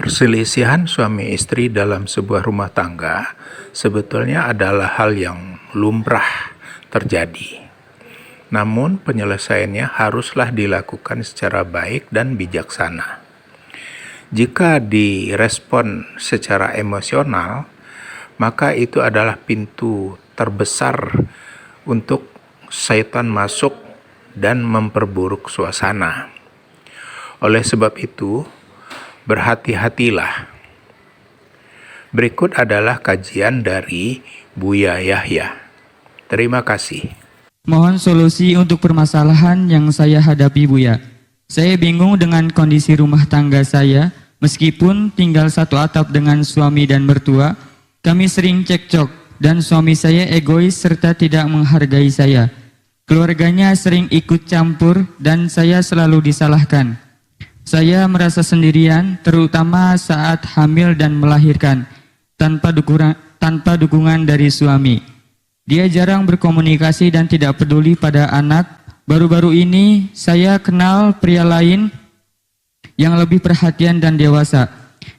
Perselisihan suami istri dalam sebuah rumah tangga sebetulnya adalah hal yang lumrah terjadi. Namun penyelesaiannya haruslah dilakukan secara baik dan bijaksana. Jika direspon secara emosional, maka itu adalah pintu terbesar untuk syaitan masuk dan memperburuk suasana. Oleh sebab itu, berhati-hatilah. Berikut adalah kajian dari Buya Yahya. Terima kasih. Mohon solusi untuk permasalahan yang saya hadapi, Buya. Saya bingung dengan kondisi rumah tangga saya. Meskipun tinggal satu atap dengan suami dan mertua, kami sering cekcok dan suami saya egois serta tidak menghargai saya. Keluarganya sering ikut campur dan saya selalu disalahkan. Saya merasa sendirian, terutama saat hamil dan melahirkan, tanpa dukungan dari suami. Dia jarang berkomunikasi dan tidak peduli pada anak. Baru-baru ini saya kenal pria lain yang lebih perhatian dan dewasa.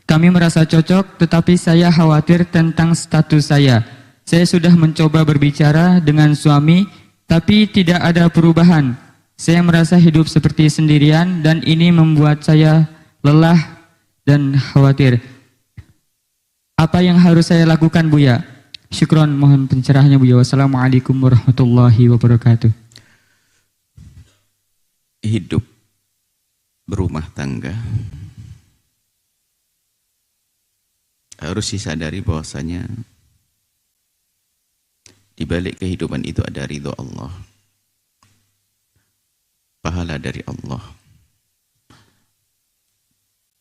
Kami merasa cocok, tetapi saya khawatir tentang status saya. Saya sudah mencoba berbicara dengan suami, tapi tidak ada perubahan. Saya merasa hidup seperti sendirian dan ini membuat saya lelah dan khawatir. Apa yang harus saya lakukan, Buya? Syukron, mohon pencerahannya, Buya. Wassalamualaikum warahmatullahi wabarakatuh. Hidup berumah tangga harus disadari bahwasanya di balik kehidupan itu ada ridho Allah, pahala dari Allah.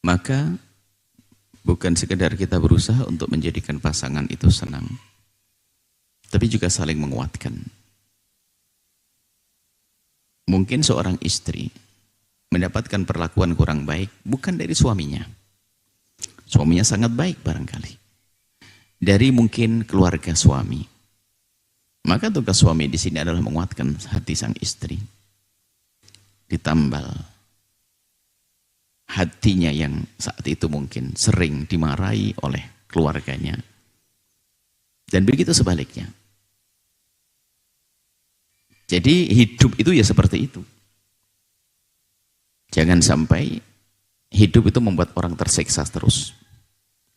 Maka bukan sekedar kita berusaha untuk menjadikan pasangan itu senang, tapi juga saling menguatkan. Mungkin seorang istri mendapatkan perlakuan kurang baik bukan dari suaminya. Suaminya sangat baik barangkali. Dari mungkin keluarga suami. Maka tugas suami di sini adalah menguatkan hati sang istri. Ditambal hatinya yang saat itu mungkin sering dimarahi oleh keluarganya. Dan begitu sebaliknya. Jadi hidup itu ya seperti itu. Jangan sampai hidup itu membuat orang tersiksa terus.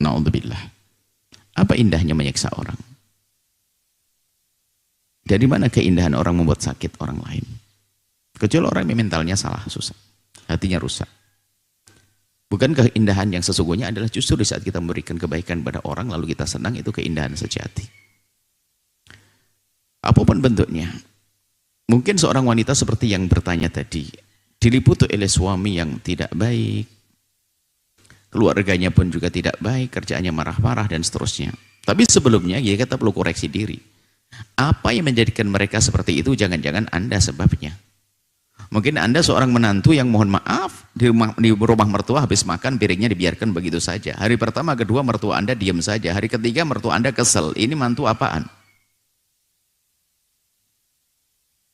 Na'udzubillah. Apa indahnya menyiksa orang? Dari mana keindahan orang membuat sakit orang lain? Kecuali orang yang mentalnya salah, susah. Hatinya rusak. Bukan keindahan yang sesungguhnya adalah justru di saat kita memberikan kebaikan pada orang lalu kita senang, itu keindahan sejati. Apapun bentuknya. Mungkin seorang wanita seperti yang bertanya tadi, diliputi oleh suami yang tidak baik, keluarganya pun juga tidak baik, kerjaannya marah-marah dan seterusnya. Tapi sebelumnya ya kita perlu koreksi diri. Apa yang menjadikan mereka seperti itu? Jangan-jangan Anda sebabnya. Mungkin Anda seorang menantu yang mohon maaf di rumah mertua habis makan piringnya dibiarkan begitu saja. Hari pertama, kedua mertua Anda diam saja. Hari ketiga mertua Anda kesel. Ini mantu apaan?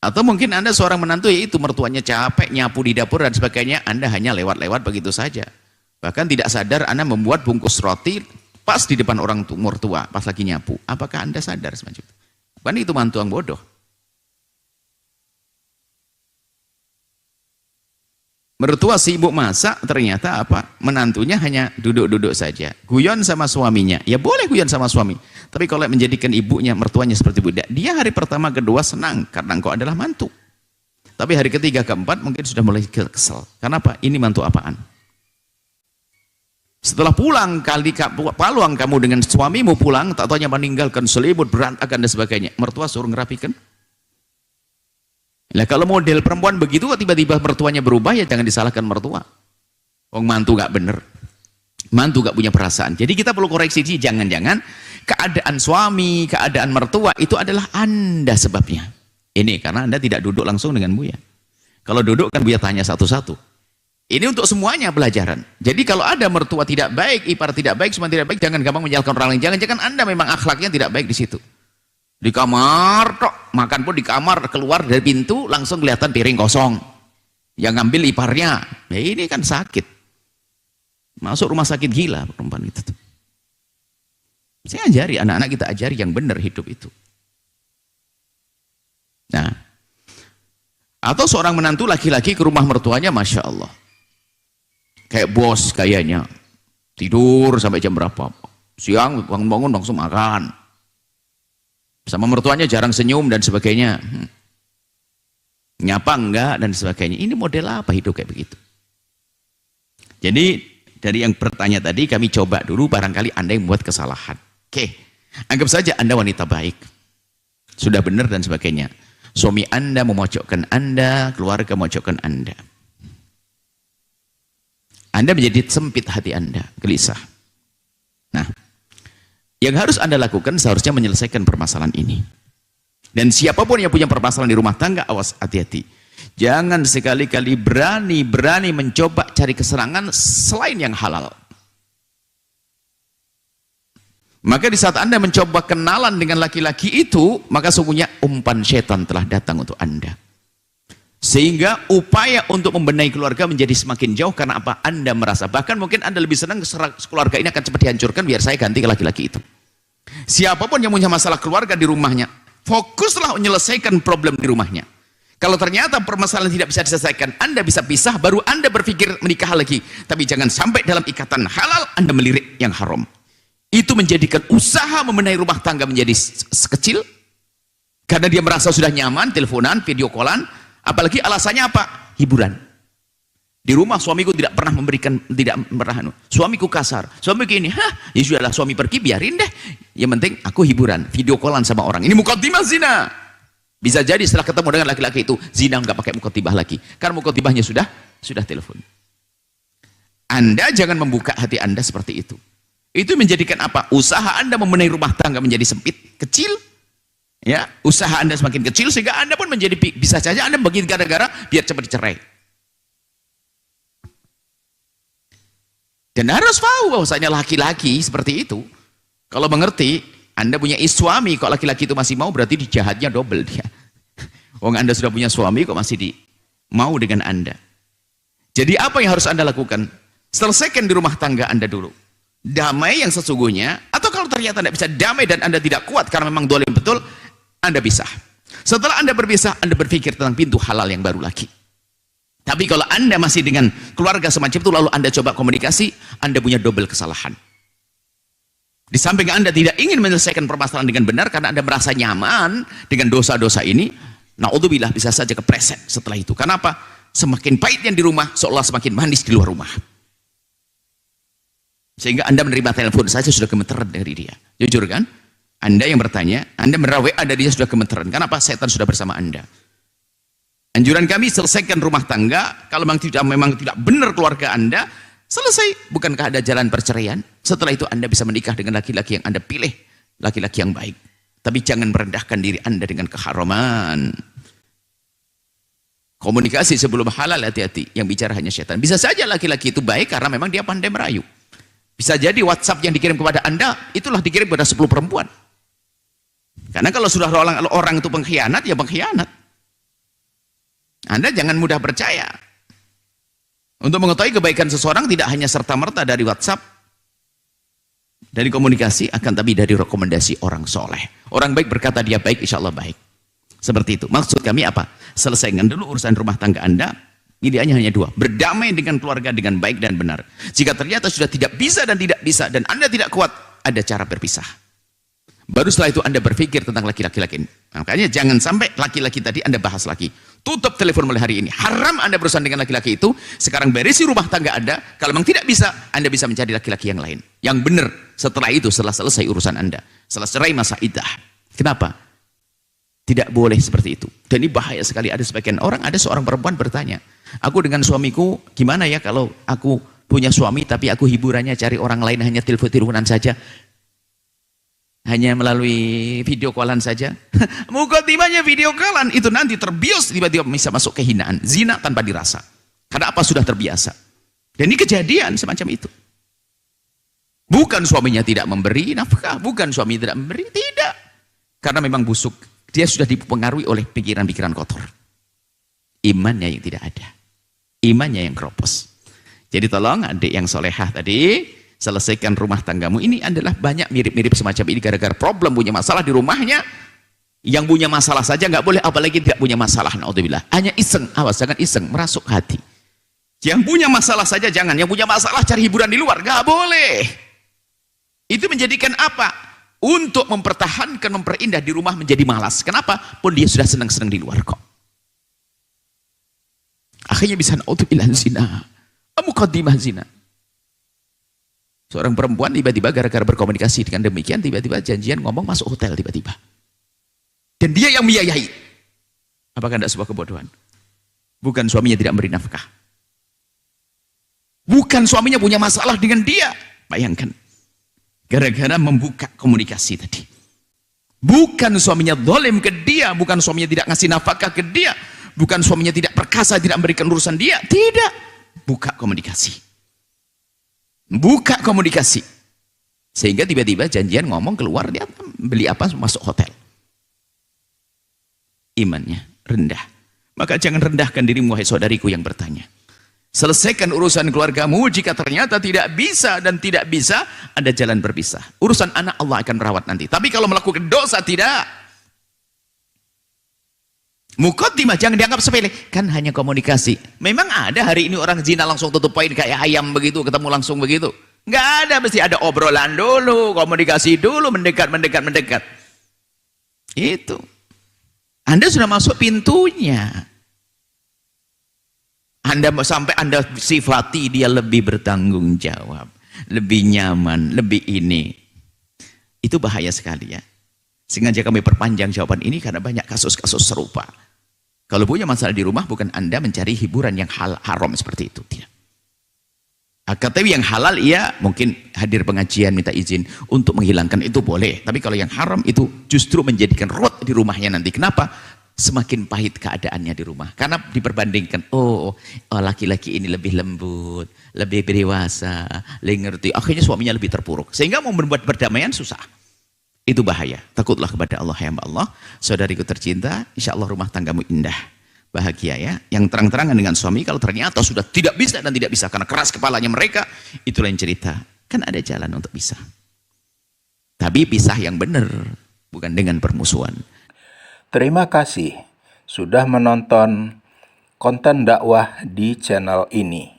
Atau mungkin Anda seorang menantu yaitu mertuanya capek nyapu di dapur dan sebagainya, Anda hanya lewat-lewat begitu saja. Bahkan tidak sadar Anda membuat bungkus roti pas di depan orang mertua pas lagi nyapu. Apakah Anda sadar semacam itu? Bukan itu mantu yang bodoh. Mertua sibuk masak, ternyata apa? Menantunya hanya duduk-duduk saja. Guyon sama suaminya. Ya boleh guyon sama suami. Tapi kalau menjadikan ibunya, mertuanya seperti budak, dia hari pertama, kedua senang karena engkau adalah mantu. Tapi hari ketiga, keempat mungkin sudah mulai kesel. Kenapa? Ini mantu apaan? Setelah pulang, paluang kamu dengan suamimu pulang, tak taunya meninggalkan selimut, berantakan dan sebagainya. Mertua suruh ngerapikan. Nah, kalau model perempuan begitu tiba-tiba mertuanya berubah, ya jangan disalahkan mertua. Wong mantu gak bener, mantu gak punya perasaan. Jadi kita perlu koreksi, jangan-jangan keadaan suami, keadaan mertua itu adalah Anda sebabnya. Ini karena Anda tidak duduk langsung dengan Buya. Kalau duduk kan Buya tanya satu-satu. Ini untuk semuanya pelajaran. Jadi kalau ada mertua tidak baik, ipar tidak baik, semua tidak baik, jangan gampang menyalahkan orang lain. Jangan-jangan Anda memang akhlaknya tidak baik di situ. Di kamar, tok, makan pun di kamar, keluar dari pintu langsung kelihatan piring kosong. Yang ngambil iparnya. Ya ini kan sakit. Masuk rumah sakit gila perempuan itu. Saya ajari, anak-anak kita ajari yang benar hidup itu. Nah, atau seorang menantu laki-laki ke rumah mertuanya, Masya Allah. Kayak bos kayaknya. Tidur sampai jam berapa. Siang bangun-bangun langsung makan. Sama mertuanya jarang senyum dan sebagainya. Nyapa enggak dan sebagainya. Ini model apa hidup kayak begitu? Jadi dari yang bertanya tadi kami coba dulu barangkali Anda yang membuat kesalahan. Oke, anggap saja Anda wanita baik. Sudah benar dan sebagainya. Suami Anda memojokkan Anda, keluarga memojokkan Anda. Anda menjadi sempit hati Anda, gelisah. Nah, yang harus Anda lakukan seharusnya menyelesaikan permasalahan ini. Dan siapapun yang punya permasalahan di rumah tangga, awas, hati-hati. Jangan sekali-kali berani mencoba cari kesenangan selain yang halal. Maka di saat Anda mencoba kenalan dengan laki-laki itu, maka sungguhnya umpan setan telah datang untuk Anda. Sehingga upaya untuk membenahi keluarga menjadi semakin jauh karena apa? Anda merasa, bahkan mungkin Anda lebih senang keluarga ini akan cepat dihancurkan biar saya ganti ke laki-laki itu. Siapapun yang punya masalah keluarga di rumahnya, fokuslah menyelesaikan problem di rumahnya. Kalau ternyata permasalahan tidak bisa diselesaikan, Anda bisa pisah, baru Anda berpikir menikah lagi. Tapi jangan sampai dalam ikatan halal, Anda melirik yang haram. Itu menjadikan usaha membenahi rumah tangga menjadi sekecil. Karena dia merasa sudah nyaman, teleponan, video callan. Apalagi alasannya apa? Hiburan. Di rumah suamiku tidak pernah suamiku kasar. Suamiku ini, ya sudahlah suami pergi, biarin deh. Yang penting aku hiburan, video callan sama orang. Ini muqaddimah zina. Bisa jadi setelah ketemu dengan laki-laki itu zina nggak pakai muqaddimah lagi, karena muqaddimahnya sudah telepon. Anda jangan membuka hati Anda seperti itu. Itu menjadikan apa? Usaha Anda membenahi rumah tangga menjadi sempit, kecil. Ya, usaha Anda semakin kecil sehingga Anda pun menjadi, bisa saja Anda begitu gara-gara biar cepat dicerai. Dan harus tahu bahwasanya laki-laki seperti itu, kalau mengerti. Anda punya suami, kok laki-laki itu masih mau, berarti jahatnya double dia. Wong Anda sudah punya suami, kok masih mau dengan Anda. Jadi apa yang harus Anda lakukan? Selesaikan di rumah tangga Anda dulu. Damai yang sesungguhnya, atau kalau ternyata Anda bisa damai dan Anda tidak kuat karena memang dolim betul, Anda pisah. Setelah Anda berpisah, Anda berpikir tentang pintu halal yang baru lagi. Tapi kalau Anda masih dengan keluarga semacam itu, lalu Anda coba komunikasi, Anda punya double kesalahan. Di samping Anda tidak ingin menyelesaikan permasalahan dengan benar karena Anda merasa nyaman dengan dosa-dosa ini, naudzubillah bisa saja kepleset setelah itu. Kenapa? Semakin pahit yang di rumah, seolah semakin manis di luar rumah. Sehingga Anda menerima telepon saja sudah gemeteran dari dia. Jujur kan? Anda yang bertanya, Anda menerawai ada dia sudah gemeteran. Kenapa? Setan sudah bersama Anda. Anjuran kami, selesaikan rumah tangga. Kalau memang tidak benar keluarga Anda, selesai. Bukankah ada jalan perceraian? Setelah itu Anda bisa menikah dengan laki-laki yang Anda pilih, laki-laki yang baik. Tapi jangan merendahkan diri Anda dengan keharaman. Komunikasi sebelum halal, hati-hati. Yang bicara hanya setan. Bisa saja laki-laki itu baik karena memang dia pandai merayu. Bisa jadi WhatsApp yang dikirim kepada Anda itulah dikirim kepada 10 perempuan. Karena kalau sudah orang itu pengkhianat, ya pengkhianat. Anda jangan mudah percaya. Untuk mengetahui kebaikan seseorang tidak hanya serta-merta dari WhatsApp, dari komunikasi, akan tapi dari rekomendasi orang soleh. Orang baik berkata dia baik, insya Allah baik. Seperti itu. Maksud kami apa? Selesaikan dulu urusan rumah tangga Anda. Pilihannya hanya dua. Berdamai dengan keluarga dengan baik dan benar. Jika ternyata sudah tidak bisa dan Anda tidak kuat, ada cara berpisah. Baru setelah itu Anda berpikir tentang laki-laki ini. Makanya jangan sampai laki-laki tadi Anda bahas lagi. Tutup telepon mulai hari ini. Haram Anda berurusan dengan laki-laki itu. Sekarang berisi rumah tangga Anda. Kalau memang tidak bisa, Anda bisa mencari laki-laki yang lain. Yang benar. Setelah itu, setelah selesai urusan Anda. Setelah cerai masa iddah. Kenapa? Tidak boleh seperti itu. Dan ini bahaya sekali. Ada sebagian orang, ada seorang perempuan bertanya, aku dengan suamiku gimana ya kalau aku punya suami tapi aku hiburannya cari orang lain, hanya telepon-teleponan saja, hanya melalui video callan saja. Muqaddimahnya video callan itu nanti terbius, tiba-tiba bisa masuk kehinaan, zina tanpa dirasa. Karena apa? Sudah terbiasa. Dan ini kejadian semacam itu. Bukan suaminya tidak memberi nafkah, bukan suami tidak memberi, tidak. Karena memang busuk. Dia sudah dipengaruhi oleh pikiran-pikiran kotor. Imannya yang tidak ada. Imannya yang keropos. Jadi tolong adik yang solehah tadi, selesaikan rumah tanggamu. Ini adalah banyak mirip-mirip semacam ini gara-gara problem punya masalah di rumahnya. Yang punya masalah saja nggak boleh, apalagi tidak punya masalah. Naudzubillah. Hanya iseng, awas jangan iseng, merasuk hati. Yang punya masalah saja jangan, yang punya masalah cari hiburan di luar, nggak boleh. Itu menjadikan apa? Untuk mempertahankan, memperindah di rumah menjadi malas. Kenapa? Pun dia sudah senang-senang di luar kok. Akhirnya bisa naudzubillah zina. Muqaddimah zina. Seorang perempuan tiba-tiba gara-gara berkomunikasi dengan demikian, tiba-tiba janjian ngomong masuk hotel tiba-tiba. Dan dia yang membiayai. Apakah tidak sebuah kebodohan? Bukan suaminya tidak memberi nafkah. Bukan suaminya punya masalah dengan dia. Bayangkan. Gara-gara membuka komunikasi tadi. Bukan suaminya zalim ke dia. Bukan suaminya tidak ngasih nafkah ke dia. Bukan suaminya tidak perkasa, tidak memberikan urusan dia. Tidak. Buka komunikasi. Buka komunikasi. Sehingga tiba-tiba janjian ngomong keluar, dia beli apa masuk hotel. Imannya rendah. Maka jangan rendahkan dirimu, wahai saudariku yang bertanya. Selesaikan urusan keluargamu. Jika ternyata tidak bisa dan tidak bisa, ada jalan berpisah. Urusan anak Allah akan merawat nanti. Tapi kalau melakukan dosa, tidak. Muqaddimah jangan dianggap sepele. Kan hanya komunikasi. Memang ada hari ini orang zina langsung tutup poin kayak ayam begitu, ketemu langsung begitu. Nggak ada, mesti ada obrolan dulu, komunikasi dulu, mendekat. Itu. Anda sudah masuk pintunya. Sampai Anda sifati dia lebih bertanggung jawab, lebih nyaman, lebih ini. Itu bahaya sekali ya. Sengaja kami perpanjang jawaban ini karena banyak kasus-kasus serupa. Kalau punya masalah di rumah, bukan Anda mencari hiburan yang haram seperti itu. Tidak. Tapi yang halal, iya mungkin hadir pengajian, minta izin untuk menghilangkan itu boleh. Tapi kalau yang haram itu justru menjadikan ruwet di rumahnya nanti. Kenapa? Semakin pahit keadaannya di rumah. Karena diperbandingkan, laki-laki ini lebih lembut, lebih dewasa, lebih ngerti. Akhirnya suaminya lebih terpuruk. Sehingga mau membuat perdamaian susah. Itu bahaya. Takutlah kepada Allah, ya Allah. Saudariku tercinta, insya Allah rumah tanggamu indah. Bahagia ya. Yang terang-terangan dengan suami, kalau ternyata sudah tidak bisa dan tidak bisa karena keras kepalanya mereka, itu lain cerita. Kan ada jalan untuk bisa. Tapi pisah yang benar, bukan dengan permusuhan. Terima kasih sudah menonton konten dakwah di channel ini.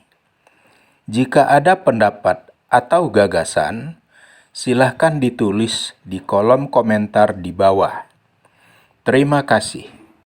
Jika ada pendapat atau gagasan, silahkan ditulis di kolom komentar di bawah. Terima kasih.